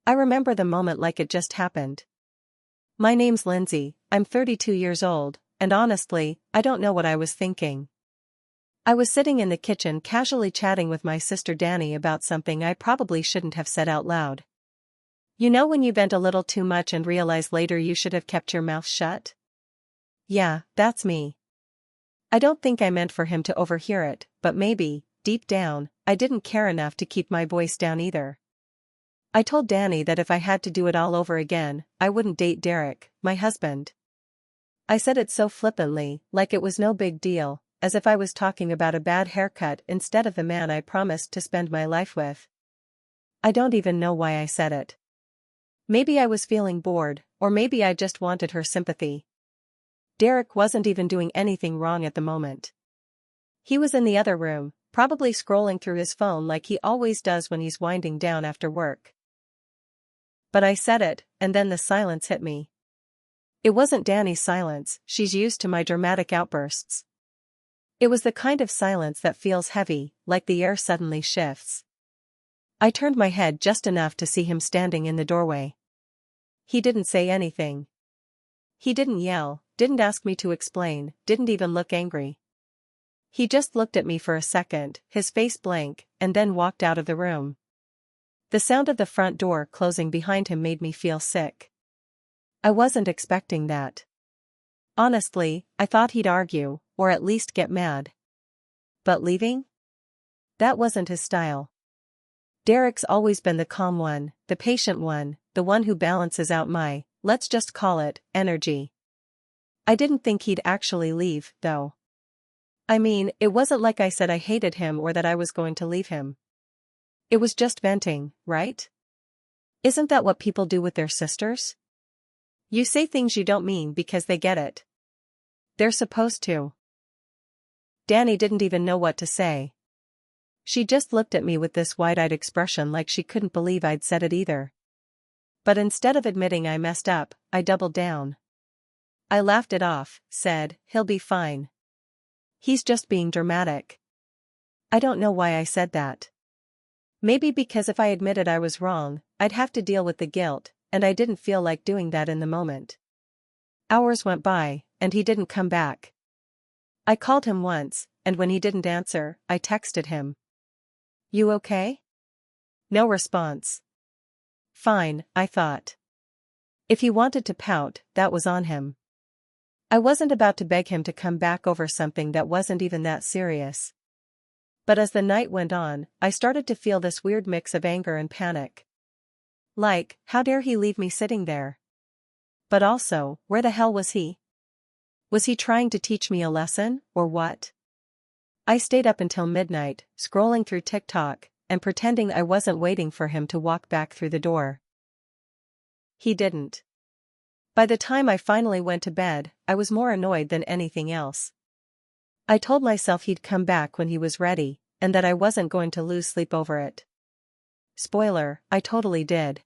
I remember the moment like it just happened. My name's Lindsay, I'm 32 years old, and honestly, I don't know what I was thinking. I was sitting in the kitchen casually chatting with my sister Danny about something I probably shouldn't have said out loud. You know when you vent a little too much and realize later you should have kept your mouth shut? Yeah, that's me. I don't think I meant for him to overhear it, but maybe, deep down, I didn't care enough to keep my voice down either. I told Danny that if I had to do it all over again, I wouldn't date Derek, my husband. I said it so flippantly, like it was no big deal, as if I was talking about a bad haircut instead of the man I promised to spend my life with. I don't even know why I said it. Maybe I was feeling bored, or maybe I just wanted her sympathy. Derek wasn't even doing anything wrong at the moment. He was in the other room, probably scrolling through his phone like he always does when he's winding down after work. But I said it, and then the silence hit me. It wasn't Danny's silence, she's used to my dramatic outbursts. It was the kind of silence that feels heavy, like the air suddenly shifts. I turned my head just enough to see him standing in the doorway. He didn't say anything. He didn't yell, didn't ask me to explain, didn't even look angry. He just looked at me for a second, his face blank, and then walked out of the room. The sound of the front door closing behind him made me feel sick. I wasn't expecting that. Honestly, I thought he'd argue, or at least get mad. But leaving? That wasn't his style. Derek's always been the calm one, the patient one, the one who balances out my, let's just call it, energy. I didn't think he'd actually leave, though. I mean, it wasn't like I said I hated him or that I was going to leave him. It was just venting, right? Isn't that what people do with their sisters? You say things you don't mean because they get it. They're supposed to. Danny didn't even know what to say. She just looked at me with this wide-eyed expression like she couldn't believe I'd said it either. But instead of admitting I messed up, I doubled down. I laughed it off, said, "He'll be fine. He's just being dramatic." I don't know why I said that. Maybe because if I admitted I was wrong, I'd have to deal with the guilt, and I didn't feel like doing that in the moment. Hours went by, and he didn't come back. I called him once, and when he didn't answer, I texted him. "You okay?" No response. Fine, I thought. If he wanted to pout, that was on him. I wasn't about to beg him to come back over something that wasn't even that serious. But as the night went on, I started to feel this weird mix of anger and panic. Like, how dare he leave me sitting there? But also, where the hell was he? Was he trying to teach me a lesson, or what? I stayed up until midnight, scrolling through TikTok, and pretending I wasn't waiting for him to walk back through the door. He didn't. By the time I finally went to bed, I was more annoyed than anything else. I told myself he'd come back when he was ready, and that I wasn't going to lose sleep over it. Spoiler, I totally did.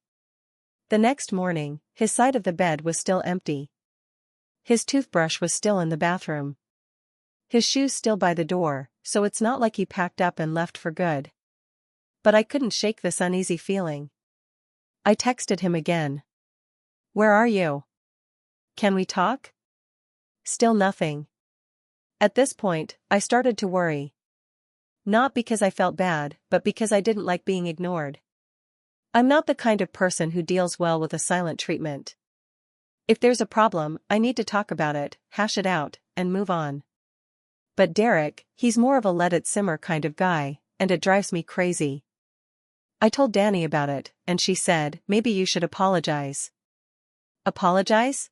The next morning, his side of the bed was still empty. His toothbrush was still in the bathroom. His shoes still by the door, so it's not like he packed up and left for good. But I couldn't shake this uneasy feeling. I texted him again. "Where are you? Can we talk?" Still nothing. At this point, I started to worry. Not because I felt bad, but because I didn't like being ignored. I'm not the kind of person who deals well with a silent treatment. If there's a problem, I need to talk about it, hash it out, and move on. But Derek, he's more of a let it simmer kind of guy, and it drives me crazy. I told Danny about it, and she said, "Maybe you should apologize." Apologize?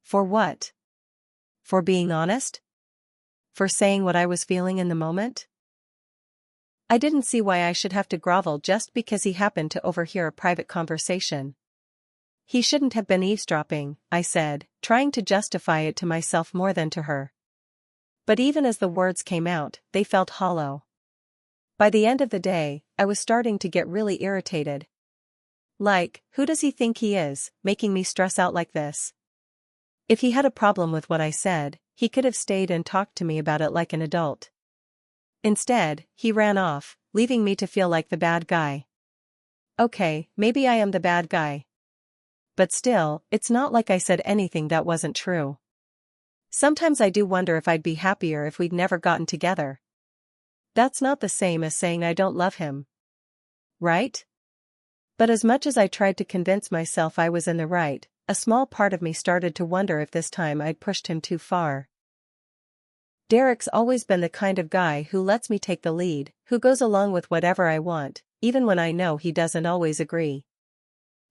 For what? For being honest? For saying what I was feeling in the moment? I didn't see why I should have to grovel just because he happened to overhear a private conversation. He shouldn't have been eavesdropping, I said, trying to justify it to myself more than to her. But even as the words came out, they felt hollow. By the end of the day, I was starting to get really irritated. Like, who does he think he is, making me stress out like this? If he had a problem with what I said, he could have stayed and talked to me about it like an adult. Instead, he ran off, leaving me to feel like the bad guy. Okay, maybe I am the bad guy. But still, it's not like I said anything that wasn't true. Sometimes I do wonder if I'd be happier if we'd never gotten together. That's not the same as saying I don't love him. Right? But as much as I tried to convince myself I was in the right, a small part of me started to wonder if this time I'd pushed him too far. Derek's always been the kind of guy who lets me take the lead, who goes along with whatever I want, even when I know he doesn't always agree.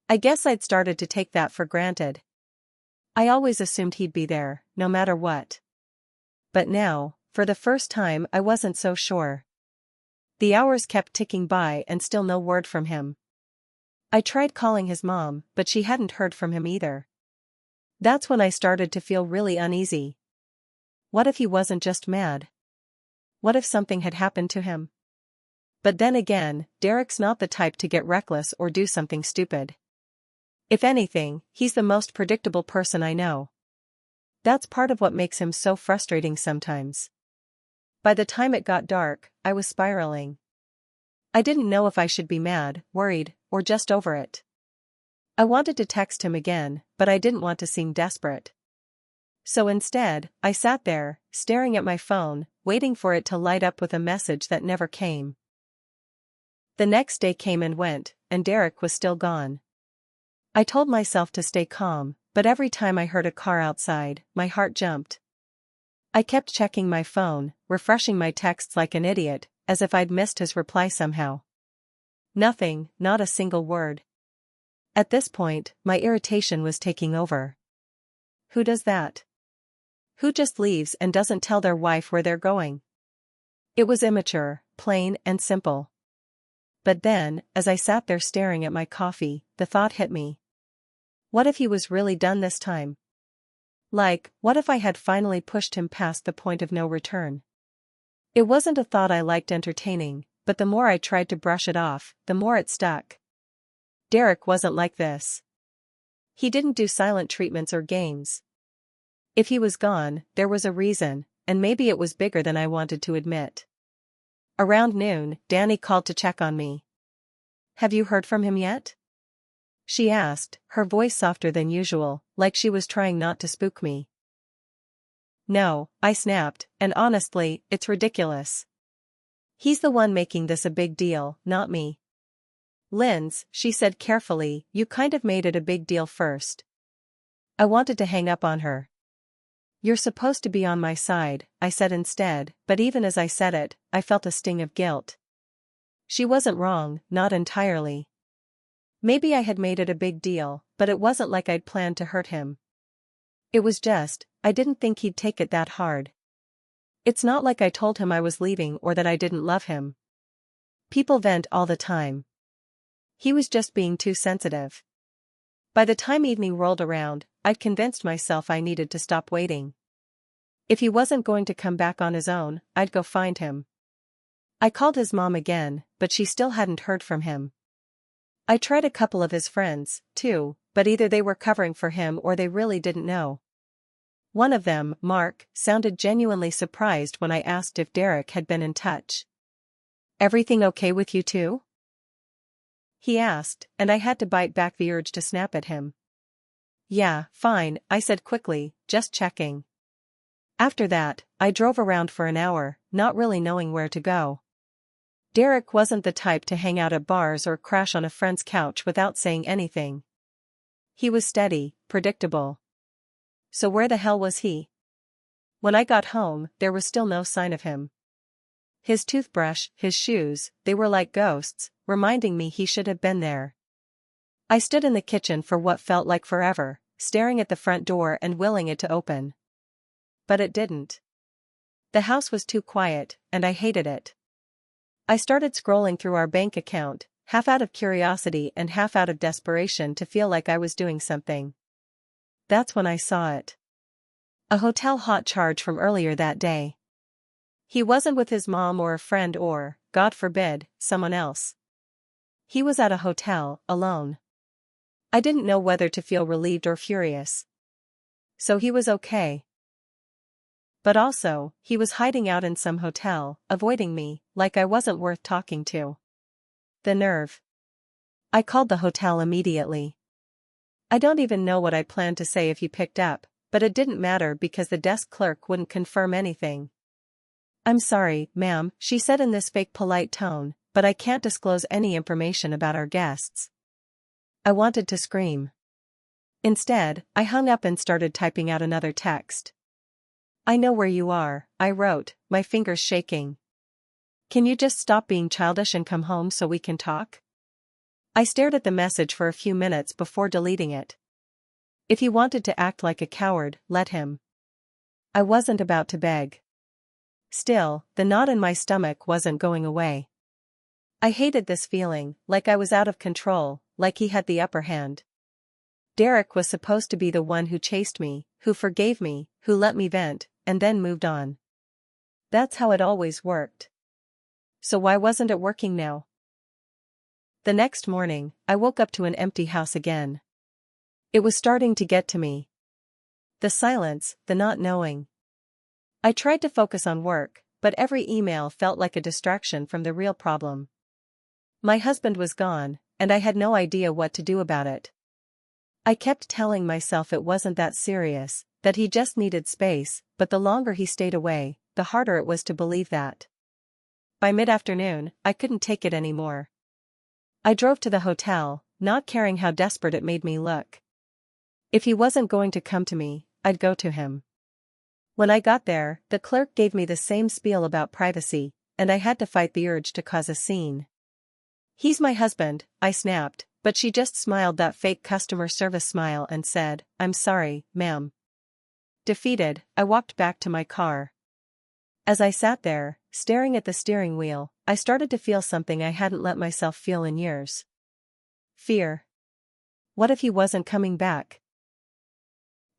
I guess I'd started to take that for granted. I always assumed he'd be there, no matter what. But now, for the first time, I wasn't so sure. The hours kept ticking by and still no word from him. I tried calling his mom, but she hadn't heard from him either. That's when I started to feel really uneasy. What if he wasn't just mad? What if something had happened to him? But then again, Derek's not the type to get reckless or do something stupid. If anything, he's the most predictable person I know. That's part of what makes him so frustrating sometimes. By the time it got dark, I was spiraling. I didn't know if I should be mad, worried, or just over it. I wanted to text him again, but I didn't want to seem desperate. So instead, I sat there, staring at my phone, waiting for it to light up with a message that never came. The next day came and went, and Derek was still gone. I told myself to stay calm, but every time I heard a car outside, my heart jumped. I kept checking my phone, refreshing my texts like an idiot, as if I'd missed his reply somehow. Nothing, not a single word. At this point, my irritation was taking over. Who does that? Who just leaves and doesn't tell their wife where they're going? It was immature, plain and simple. But then, as I sat there staring at my coffee, the thought hit me. What if he was really done this time? Like, what if I had finally pushed him past the point of no return? It wasn't a thought I liked entertaining, but the more I tried to brush it off, the more it stuck. Derek wasn't like this. He didn't do silent treatments or games. If he was gone, there was a reason, and maybe it was bigger than I wanted to admit. Around noon, Danny called to check on me. "Have you heard from him yet?" she asked, her voice softer than usual, like she was trying not to spook me. "No," I snapped, "and honestly, it's ridiculous. He's the one making this a big deal, not me." "Linz," she said carefully, "you kind of made it a big deal first." I wanted to hang up on her. "You're supposed to be on my side," I said instead, but even as I said it, I felt a sting of guilt. She wasn't wrong, not entirely. Maybe I had made it a big deal, but it wasn't like I'd planned to hurt him. It was just, I didn't think he'd take it that hard. It's not like I told him I was leaving or that I didn't love him. People vent all the time. He was just being too sensitive. By the time evening rolled around, I'd convinced myself I needed to stop waiting. If he wasn't going to come back on his own, I'd go find him. I called his mom again, but she still hadn't heard from him. I tried a couple of his friends, too, but either they were covering for him or they really didn't know. One of them, Mark, sounded genuinely surprised when I asked if Derek had been in touch. "Everything okay with you too?" he asked, and I had to bite back the urge to snap at him. "Yeah, fine," I said quickly, just checking. After that, I drove around for an hour, not really knowing where to go. Derek wasn't the type to hang out at bars or crash on a friend's couch without saying anything. He was steady, predictable. So where the hell was he? When I got home, there was still no sign of him. His toothbrush, his shoes, they were like ghosts, reminding me he should have been there. I stood in the kitchen for what felt like forever, staring at the front door and willing it to open. But it didn't. The house was too quiet, and I hated it. I started scrolling through our bank account, half out of curiosity and half out of desperation to feel like I was doing something. That's when I saw it. A hotel hot charge from earlier that day. He wasn't with his mom or a friend or, God forbid, someone else. He was at a hotel, alone. I didn't know whether to feel relieved or furious. So he was okay. But also, he was hiding out in some hotel, avoiding me, like I wasn't worth talking to. The nerve. I called the hotel immediately. I don't even know what I planned to say if you picked up, but it didn't matter because the desk clerk wouldn't confirm anything. "I'm sorry, ma'am," she said in this fake polite tone, "but I can't disclose any information about our guests." I wanted to scream. Instead, I hung up and started typing out another text. "I know where you are," I wrote, my fingers shaking. "Can you just stop being childish and come home so we can talk?" I stared at the message for a few minutes before deleting it. If he wanted to act like a coward, let him. I wasn't about to beg. Still, the knot in my stomach wasn't going away. I hated this feeling, like I was out of control, like he had the upper hand. Derek was supposed to be the one who chased me, who forgave me, who let me vent, and then moved on. That's how it always worked. So why wasn't it working now? The next morning, I woke up to an empty house again. It was starting to get to me. The silence, the not knowing. I tried to focus on work, but every email felt like a distraction from the real problem. My husband was gone, and I had no idea what to do about it. I kept telling myself it wasn't that serious, that he just needed space, but the longer he stayed away, the harder it was to believe that. By mid-afternoon, I couldn't take it anymore. I drove to the hotel, not caring how desperate it made me look. If he wasn't going to come to me, I'd go to him. When I got there, the clerk gave me the same spiel about privacy, and I had to fight the urge to cause a scene. "He's my husband," I snapped, but she just smiled that fake customer service smile and said, "I'm sorry, ma'am." Defeated, I walked back to my car. As I sat there, staring at the steering wheel, I started to feel something I hadn't let myself feel in years. Fear. What if he wasn't coming back?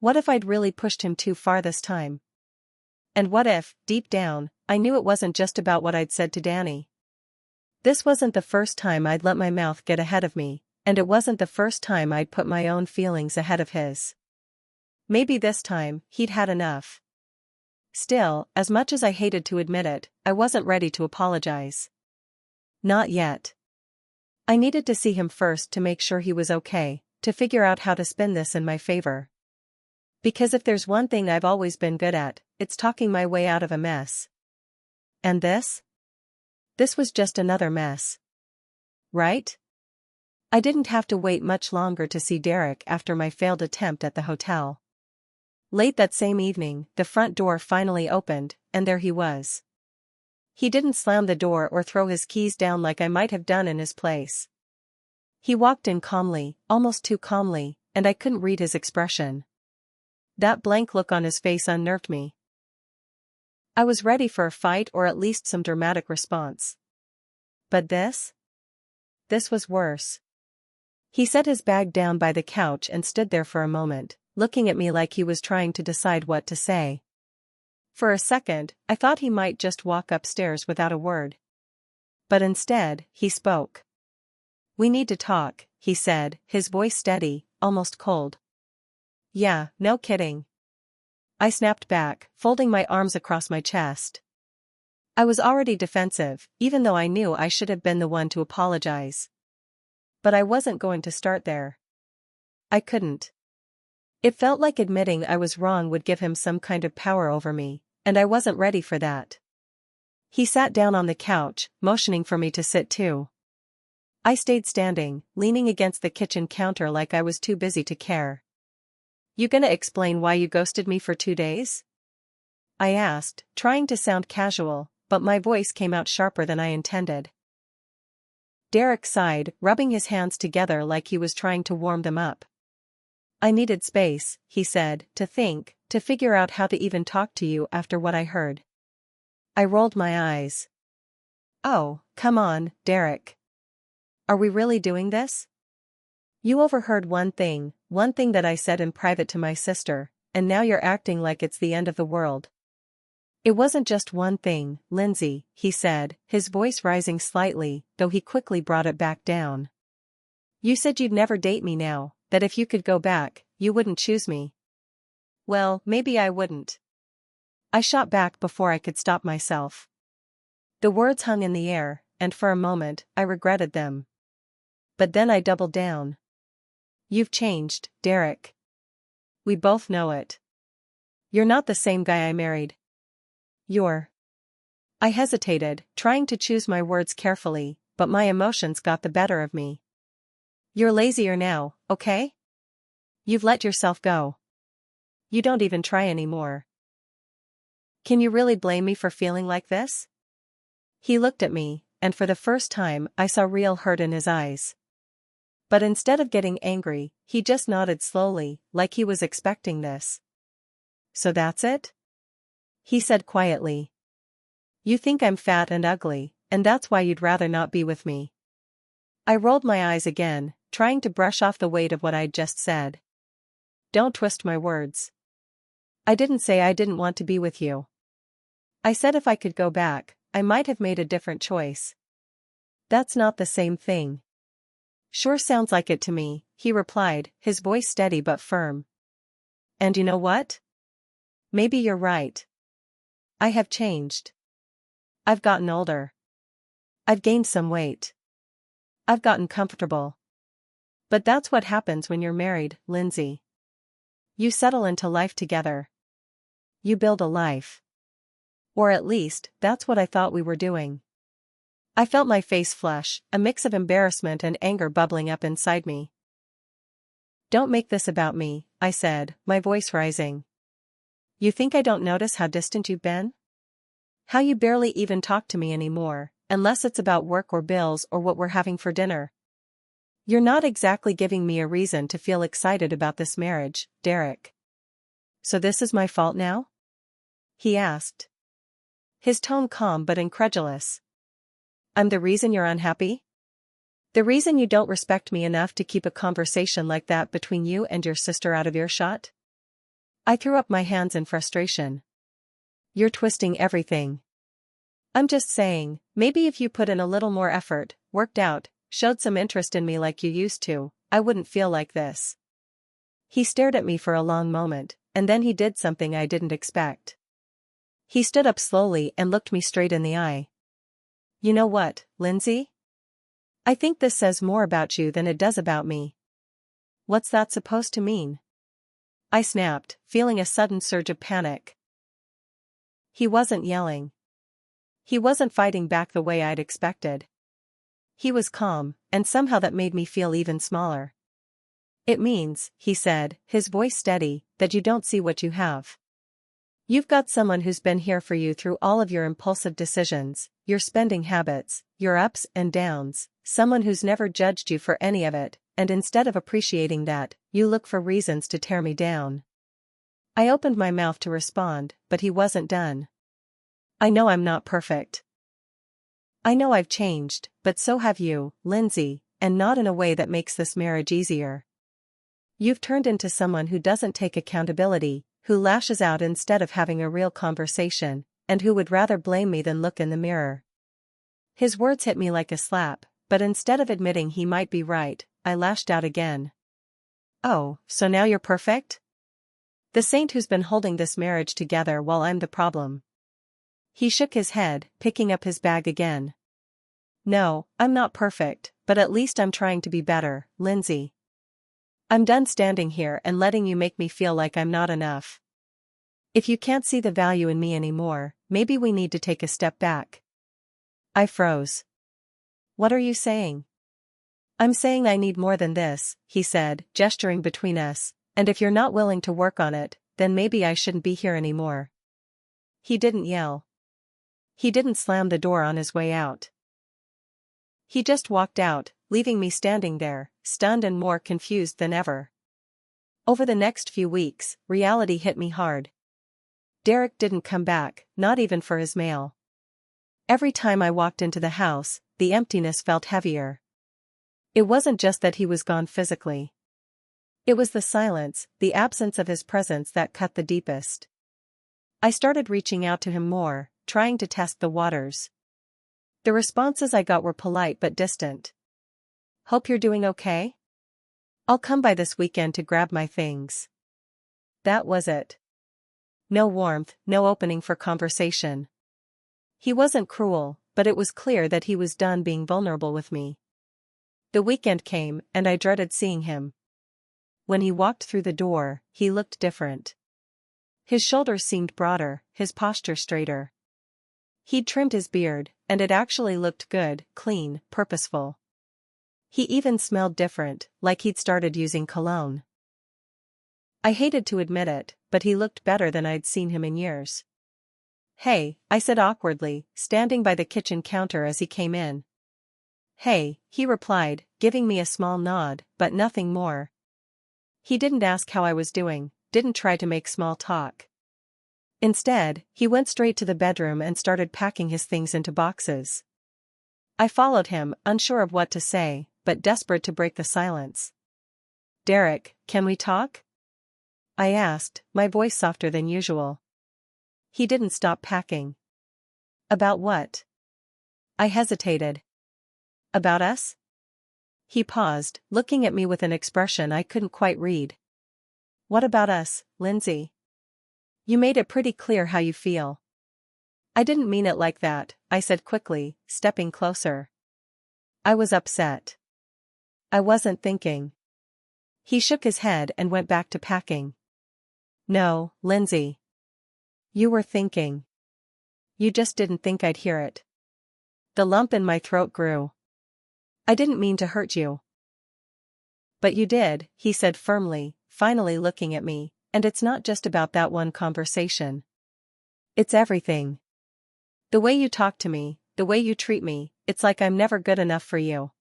What if I'd really pushed him too far this time? And what if, deep down, I knew it wasn't just about what I'd said to Danny? This wasn't the first time I'd let my mouth get ahead of me, and it wasn't the first time I'd put my own feelings ahead of his. Maybe this time, he'd had enough. Still, as much as I hated to admit it, I wasn't ready to apologize. Not yet. I needed to see him first to make sure he was okay, to figure out how to spin this in my favor. Because if there's one thing I've always been good at, it's talking my way out of a mess. And this? This was just another mess. Right? I didn't have to wait much longer to see Derek after my failed attempt at the hotel. Late that same evening, the front door finally opened, and there he was. He didn't slam the door or throw his keys down like I might have done in his place. He walked in calmly, almost too calmly, and I couldn't read his expression. That blank look on his face unnerved me. I was ready for a fight or at least some dramatic response. But this? This was worse. He set his bag down by the couch and stood there for a moment, looking at me like he was trying to decide what to say. For a second, I thought he might just walk upstairs without a word. But instead, he spoke. "We need to talk," he said, his voice steady, almost cold. "Yeah, no kidding." I snapped back, folding my arms across my chest. I was already defensive, even though I knew I should have been the one to apologize. But I wasn't going to start there. I couldn't. It felt like admitting I was wrong would give him some kind of power over me, and I wasn't ready for that. He sat down on the couch, motioning for me to sit too. I stayed standing, leaning against the kitchen counter like I was too busy to care. "You gonna explain why you ghosted me for 2 days?" I asked, trying to sound casual, but my voice came out sharper than I intended. Derek sighed, rubbing his hands together like he was trying to warm them up. "I needed space," he said, "to think, to figure out how to even talk to you after what I heard." I rolled my eyes. "Oh, come on, Derek. Are we really doing this? You overheard one thing that I said in private to my sister, and now you're acting like it's the end of the world." "It wasn't just one thing, Lindsay," he said, his voice rising slightly, though he quickly brought it back down. "You said you'd never date me now, that if you could go back, you wouldn't choose me." "Well, maybe I wouldn't." I shot back before I could stop myself. The words hung in the air, and for a moment, I regretted them. But then I doubled down. You've changed, Derek. We both know it. You're not the same guy I married. You're. I hesitated, trying to choose my words carefully, but my emotions got the better of me. You're lazier now, okay? You've let yourself go. You don't even try anymore. Can you really blame me for feeling like this? He looked at me, and for the first time I saw real hurt in his eyes. But instead of getting angry, he just nodded slowly, like he was expecting this. So that's it? He said quietly. You think I'm fat and ugly, and that's why you'd rather not be with me. I rolled my eyes again, trying to brush off the weight of what I'd just said. Don't twist my words. I didn't say I didn't want to be with you. I said if I could go back, I might have made a different choice. That's not the same thing. Sure sounds like it to me, he replied, his voice steady but firm. And you know what? Maybe you're right. I have changed. I've gotten older. I've gained some weight. I've gotten comfortable. But that's what happens when you're married, Lindsay. You settle into life together. You build a life. Or at least, that's what I thought we were doing. I felt my face flush, a mix of embarrassment and anger bubbling up inside me. Don't make this about me, I said, my voice rising. You think I don't notice how distant you've been? How you barely even talk to me anymore, unless it's about work or bills or what we're having for dinner. You're not exactly giving me a reason to feel excited about this marriage, Derek. So this is my fault now? He asked. His tone calm but incredulous. I'm the reason you're unhappy? The reason you don't respect me enough to keep a conversation like that between you and your sister out of earshot? I threw up my hands in frustration. You're twisting everything. I'm just saying, maybe if you put in a little more effort, worked out, showed some interest in me like you used to, I wouldn't feel like this. He stared at me for a long moment, and then he did something I didn't expect. He stood up slowly and looked me straight in the eye. You know what, Lindsay? I think this says more about you than it does about me. What's that supposed to mean? I snapped, feeling a sudden surge of panic. He wasn't yelling. He wasn't fighting back the way I'd expected. He was calm, and somehow that made me feel even smaller. It means, he said, his voice steady, that you don't see what you have. You've got someone who's been here for you through all of your impulsive decisions, your spending habits, your ups and downs, someone who's never judged you for any of it, and instead of appreciating that, you look for reasons to tear me down. I opened my mouth to respond, but he wasn't done. I know I'm not perfect. I know I've changed, but so have you, Lindsay, and not in a way that makes this marriage easier. You've turned into someone who doesn't take accountability, who lashes out instead of having a real conversation, and who would rather blame me than look in the mirror. His words hit me like a slap, but instead of admitting he might be right, I lashed out again. Oh, so now you're perfect? The saint who's been holding this marriage together while I'm the problem. He shook his head, picking up his bag again. No, I'm not perfect, but at least I'm trying to be better, Lindsay. I'm done standing here and letting you make me feel like I'm not enough. If you can't see the value in me anymore, maybe we need to take a step back. I froze. What are you saying? I'm saying I need more than this, he said, gesturing between us, and if you're not willing to work on it, then maybe I shouldn't be here anymore. He didn't yell. He didn't slam the door on his way out. He just walked out, leaving me standing there, stunned and more confused than ever. Over the next few weeks, reality hit me hard. Derek didn't come back, not even for his mail. Every time I walked into the house, the emptiness felt heavier. It wasn't just that he was gone physically. It was the silence, the absence of his presence that cut the deepest. I started reaching out to him more, trying to test the waters. The responses I got were polite but distant. Hope you're doing okay? I'll come by this weekend to grab my things. That was it. No warmth, no opening for conversation. He wasn't cruel, but it was clear that he was done being vulnerable with me. The weekend came, and I dreaded seeing him. When he walked through the door, he looked different. His shoulders seemed broader, his posture straighter. He'd trimmed his beard, and it actually looked good, clean, purposeful. He even smelled different, like he'd started using cologne. I hated to admit it, but he looked better than I'd seen him in years. "Hey," I said awkwardly, standing by the kitchen counter as he came in. "Hey," he replied, giving me a small nod, but nothing more. He didn't ask how I was doing, didn't try to make small talk. Instead, he went straight to the bedroom and started packing his things into boxes. I followed him, unsure of what to say, but desperate to break the silence. "Derek, can we talk?" I asked, my voice softer than usual. He didn't stop packing. "About what?" I hesitated. "About us?" He paused, looking at me with an expression I couldn't quite read. "What about us, Lindsay? You made it pretty clear how you feel." "I didn't mean it like that," I said quickly, stepping closer. "I was upset. I wasn't thinking." He shook his head and went back to packing. "No, Lindsay. You were thinking. You just didn't think I'd hear it." The lump in my throat grew. "I didn't mean to hurt you." "But you did," he said firmly, finally looking at me, "and it's not just about that one conversation. It's everything. The way you talk to me, the way you treat me, it's like I'm never good enough for you."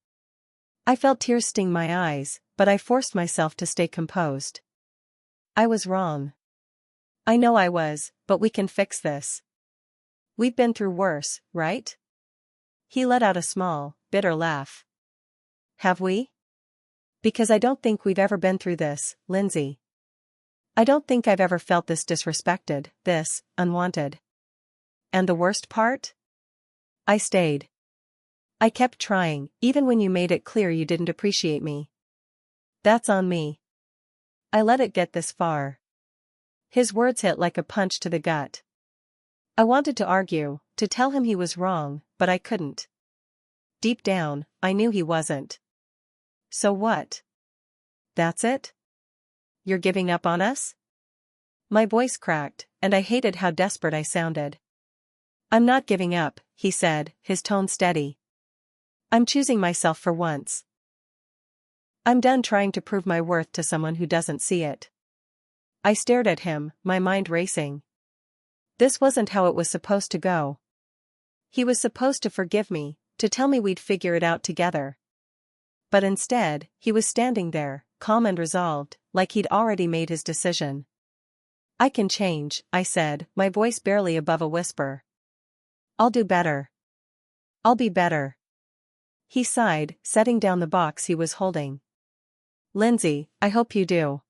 I felt tears sting my eyes, but I forced myself to stay composed. "I was wrong. I know I was, but we can fix this. We've been through worse, right?" He let out a small, bitter laugh. "Have we? Because I don't think we've ever been through this, Lindsay. I don't think I've ever felt this disrespected, this unwanted. And the worst part? I stayed. I kept trying, even when you made it clear you didn't appreciate me. That's on me. I let it get this far." His words hit like a punch to the gut. I wanted to argue, to tell him he was wrong, but I couldn't. Deep down, I knew he wasn't. "So what? That's it? You're giving up on us?" My voice cracked, and I hated how desperate I sounded. "I'm not giving up," he said, his tone steady. "I'm choosing myself for once. I'm done trying to prove my worth to someone who doesn't see it." I stared at him, my mind racing. This wasn't how it was supposed to go. He was supposed to forgive me, to tell me we'd figure it out together. But instead, he was standing there, calm and resolved, like he'd already made his decision. "I can change," I said, my voice barely above a whisper. "I'll do better. I'll be better." He sighed, setting down the box he was holding. "Lindsay, I hope you do.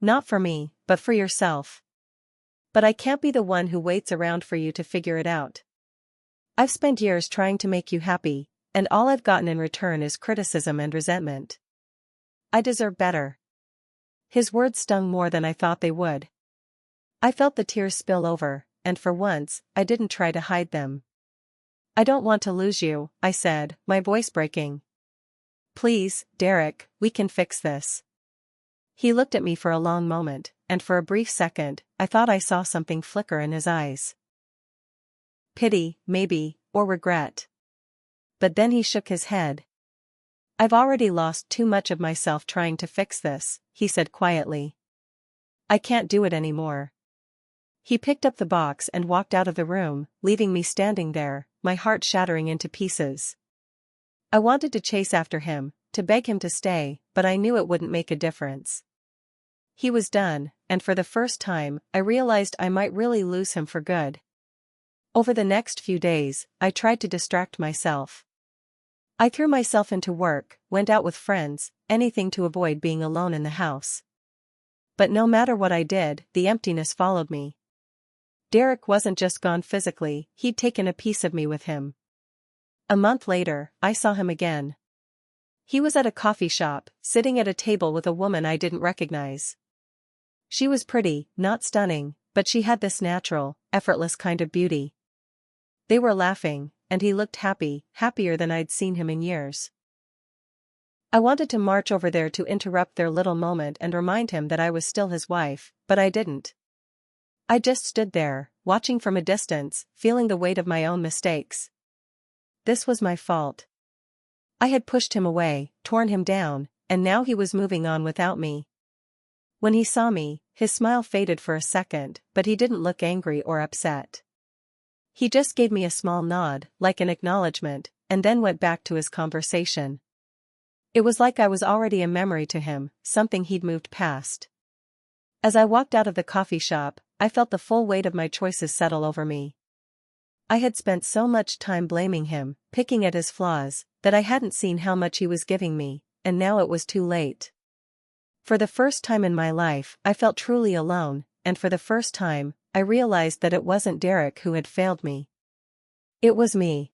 Not for me, but for yourself. But I can't be the one who waits around for you to figure it out. I've spent years trying to make you happy, and all I've gotten in return is criticism and resentment. I deserve better." His words stung more than I thought they would. I felt the tears spill over, and for once, I didn't try to hide them. "I don't want to lose you," I said, my voice breaking. "Please, Derek, we can fix this." He looked at me for a long moment, and for a brief second, I thought I saw something flicker in his eyes. Pity, maybe, or regret. But then he shook his head. "I've already lost too much of myself trying to fix this," he said quietly. "I can't do it anymore." He picked up the box and walked out of the room, leaving me standing there, my heart shattering into pieces. I wanted to chase after him, to beg him to stay, but I knew it wouldn't make a difference. He was done, and for the first time, I realized I might really lose him for good. Over the next few days, I tried to distract myself. I threw myself into work, went out with friends, anything to avoid being alone in the house. But no matter what I did, the emptiness followed me. Derek wasn't just gone physically, he'd taken a piece of me with him. A month later, I saw him again. He was at a coffee shop, sitting at a table with a woman I didn't recognize. She was pretty, not stunning, but she had this natural, effortless kind of beauty. They were laughing, and he looked happy, happier than I'd seen him in years. I wanted to march over there to interrupt their little moment and remind him that I was still his wife, but I didn't. I just stood there, watching from a distance, feeling the weight of my own mistakes. This was my fault. I had pushed him away, torn him down, and now he was moving on without me. When he saw me, his smile faded for a second, but he didn't look angry or upset. He just gave me a small nod, like an acknowledgement, and then went back to his conversation. It was like I was already a memory to him, something he'd moved past. As I walked out of the coffee shop, I felt the full weight of my choices settle over me. I had spent so much time blaming him, picking at his flaws, that I hadn't seen how much he was giving me, and now it was too late. For the first time in my life, I felt truly alone, and for the first time, I realized that it wasn't Derek who had failed me. It was me.